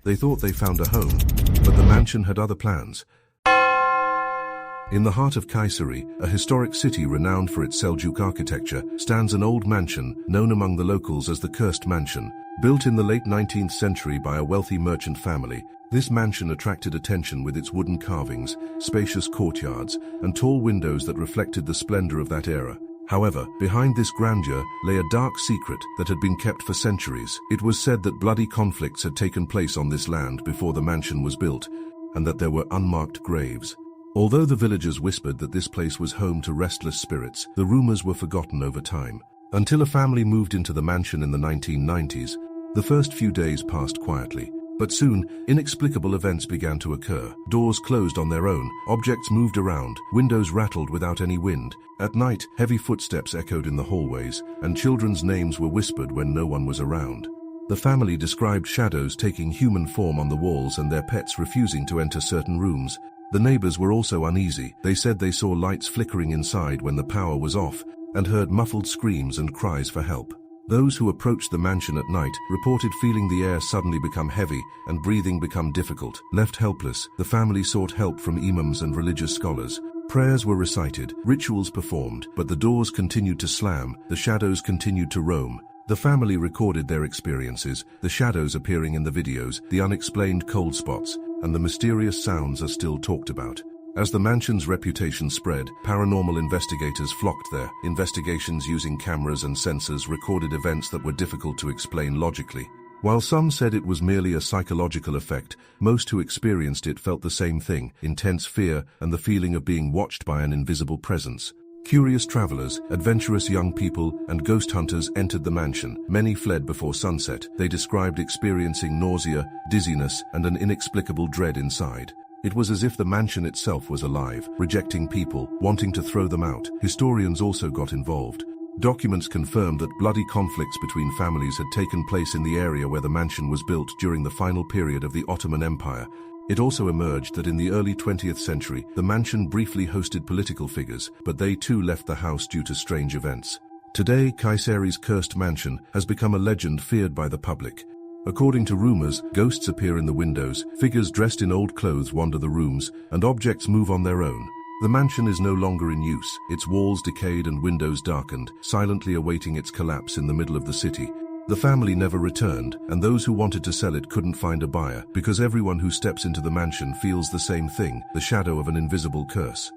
They thought they found a home, but the mansion had other plans. In the heart of Kayseri, a historic city renowned for its Seljuk architecture, stands an old mansion known among the locals as the Cursed Mansion. Built in the late 19th century by a wealthy merchant family, this mansion attracted attention with its wooden carvings, spacious courtyards, and tall windows that reflected the splendor of that era. However, behind this grandeur lay a dark secret that had been kept for centuries. It was said that bloody conflicts had taken place on this land before the mansion was built, and that there were unmarked graves. Although the villagers whispered that this place was home to restless spirits, the rumors were forgotten over time. Until a family moved into the mansion in the 1990s, the first few days passed quietly. But soon, inexplicable events began to occur. Doors closed on their own, objects moved around, windows rattled without any wind. At night, heavy footsteps echoed in the hallways, and children's names were whispered when no one was around. The family described shadows taking human form on the walls and their pets refusing to enter certain rooms. The neighbors were also uneasy. They said they saw lights flickering inside when the power was off, and heard muffled screams and cries for help. Those who approached the mansion at night reported feeling the air suddenly become heavy and breathing become difficult. Left helpless, the family sought help from imams and religious scholars. Prayers were recited, rituals performed, but the doors continued to slam, the shadows continued to roam. The family recorded their experiences, the shadows appearing in the videos, the unexplained cold spots, and the mysterious sounds are still talked about. As the mansion's reputation spread, paranormal investigators flocked there. Investigations using cameras and sensors recorded events that were difficult to explain logically. While some said it was merely a psychological effect, most who experienced it felt the same thing: intense fear and the feeling of being watched by an invisible presence. Curious travelers, adventurous young people, and ghost hunters entered the mansion. Many fled before sunset. They described experiencing nausea, dizziness, and an inexplicable dread inside. It was as if the mansion itself was alive, rejecting people, wanting to throw them out. Historians also got involved. Documents confirmed that bloody conflicts between families had taken place in the area where the mansion was built during the final period of the Ottoman Empire. It also emerged that in the early 20th century, the mansion briefly hosted political figures, but they too left the house due to strange events. Today, Kayseri's cursed mansion has become a legend feared by the public. According to rumors, ghosts appear in the windows, figures dressed in old clothes wander the rooms, and objects move on their own. The mansion is no longer in use, its walls decayed and windows darkened, silently awaiting its collapse in the middle of the city. The family never returned, and those who wanted to sell it couldn't find a buyer, because everyone who steps into the mansion feels the same thing: the shadow of an invisible curse.